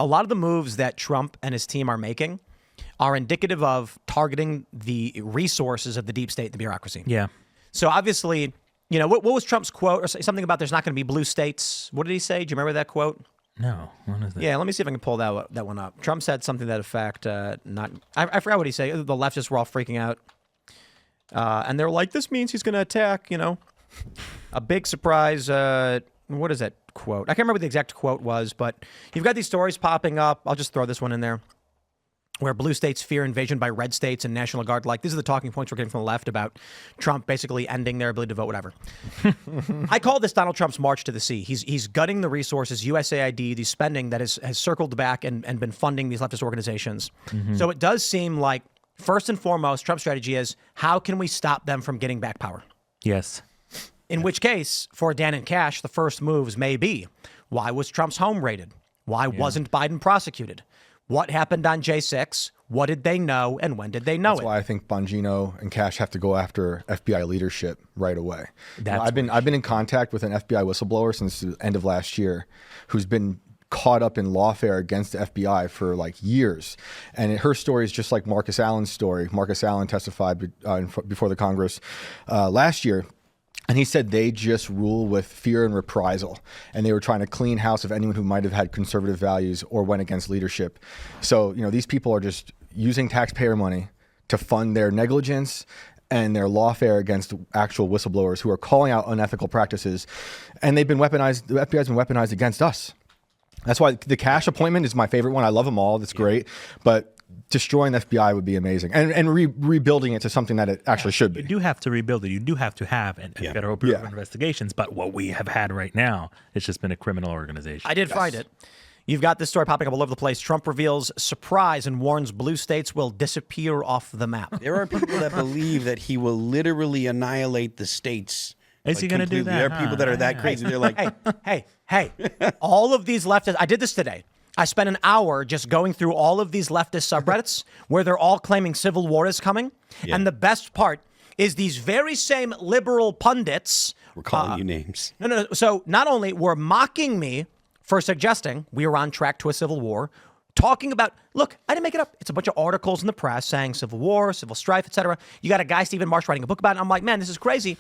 a lot of the moves that Trump and his team are making are indicative of targeting the resources of the deep state, the bureaucracy. Yeah. So obviously, you know, what was Trump's quote? Or something about there's not going to be blue states. What did he say? Do you remember that quote? No. What is that? Yeah, let me see if I can pull that one up. Trump said something to that effect. I forgot what he said. The leftists were all freaking out. And they're like, this means he's going to attack, you know. A big surprise. What is that quote? I can't remember what the exact quote was, but you've got these stories popping up. I'll just throw this one in there. Where blue states fear invasion by red states and National Guard. Like, these are the talking points we're getting from the left about Trump basically ending their ability to vote, whatever. I call this Donald Trump's march to the sea. He's gutting the resources, USAID, the spending that has circled back and been funding these leftist organizations. Mm-hmm. So it does seem like, first and foremost, Trump's strategy is, how can we stop them from getting back power? Yes. In which case, for Dan and Cash, the first moves may be, why was Trump's home raided? Why wasn't Biden prosecuted? What happened on J6? What did they know, and when did they know it? That's why I think Bongino and Cash have to go after FBI leadership right away. I've been in contact with an FBI whistleblower since the end of last year, who's been caught up in lawfare against the FBI for like years. And her story is just like Marcus Allen's story. Marcus Allen testified before the Congress last year. And he said they just rule with fear and reprisal. And they were trying to clean house of anyone who might have had conservative values or went against leadership. So, you know, these people are just using taxpayer money to fund their negligence and their lawfare against actual whistleblowers who are calling out unethical practices. And they've been weaponized, the FBI has been weaponized against us. That's why the Cash appointment is my favorite one. I love them all. That's great. But destroying the FBI would be amazing, and rebuilding it to something that it actually should be. You do have to rebuild it. You do have to have a Federal Bureau of Investigations. But what we have had right now, it's just been a criminal organization. I did find it. You've got this story popping up all over the place. Trump reveals surprise and warns blue states will disappear off the map. There are people that believe that he will literally annihilate the states. Is he going to do that? There are people that are that crazy. They're like, hey, all of these leftists, I did this today. I spent an hour just going through all of these leftist subreddits where they're all claiming civil war is coming. Yeah. And the best part is these very same liberal pundits. We're calling you names. No. So not only were mocking me for suggesting we were on track to a civil war, talking about, look, I didn't make it up. It's a bunch of articles in the press saying civil war, civil strife, etc. You got a guy, Stephen Marsh, writing a book about it. I'm like, man, this is crazy.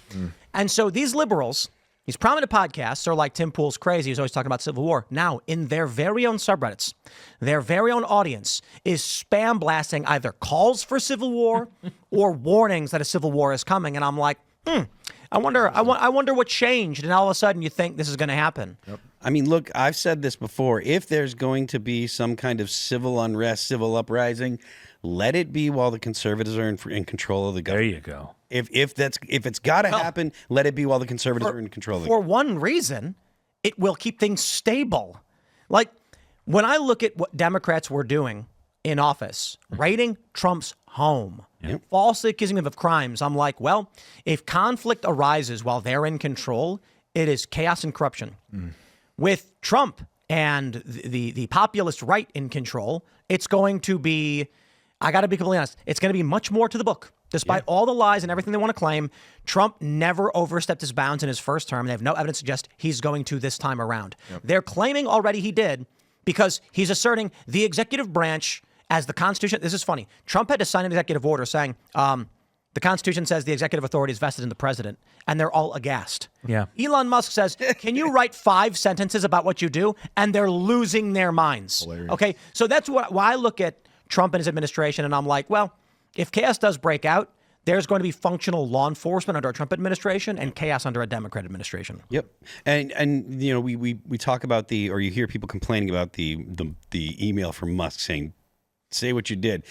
And so these liberals, these prominent podcasts are like Tim Pool's crazy. He's always talking about civil war. Now, in their very own subreddits, their very own audience is spam blasting either calls for civil war or warnings that a civil war is coming. And I'm like, I wonder what changed. And all of a sudden you think this is going to happen. Yep. I mean, look, I've said this before. If there's going to be some kind of civil unrest, civil uprising, let it be while the conservatives are in control of the government. There you go. If it's got to happen, let it be while the conservatives are in control of the government. For one reason, it will keep things stable. Like, when I look at what Democrats were doing in office, raiding Trump's home, falsely accusing him of crimes, I'm like, well, if conflict arises while they're in control, it is chaos and corruption. With Trump and the populist right in control, it's going to be, I got to be completely honest, it's going to be much more to the book. Despite all the lies and everything they want to claim, Trump never overstepped his bounds in his first term. They have no evidence to suggest he's going to this time around. They're claiming already he did because he's asserting the executive branch as the Constitution. This is funny. Trump had to sign an executive order saying the Constitution says the executive authority is vested in the president, and they're all aghast. Yeah. Elon Musk says, can you write 5 sentences about what you do? And they're losing their minds. Hilarious. Okay, so that's why I look at Trump and his administration, and I'm like, well, if chaos does break out, there's going to be functional law enforcement under a Trump administration and chaos under a Democrat administration. Yep. And you know, we talk about or you hear people complaining about the email from Musk saying, say what you did.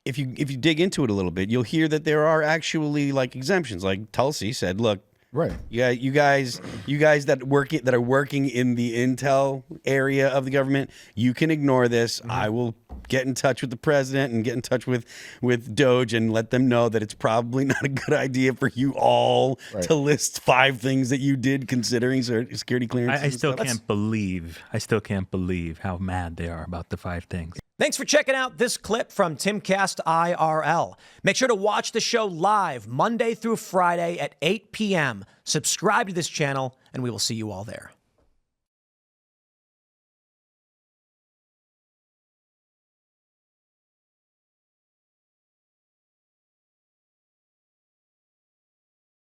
If you dig into it a little bit, you'll hear that there are actually like exemptions. Like Tulsi said, look, right. Yeah, you guys that are working in the intel area of the government, you can ignore this. I will get in touch with the president and get in touch with Doge and let them know that it's probably not a good idea for you all to list 5 things that you did considering security clearance. I still can't believe how mad they are about the 5 things. Thanks for checking out this clip from Timcast IRL. Make sure to watch the show live Monday through Friday at 8 p.m. Subscribe to this channel, and we will see you all there.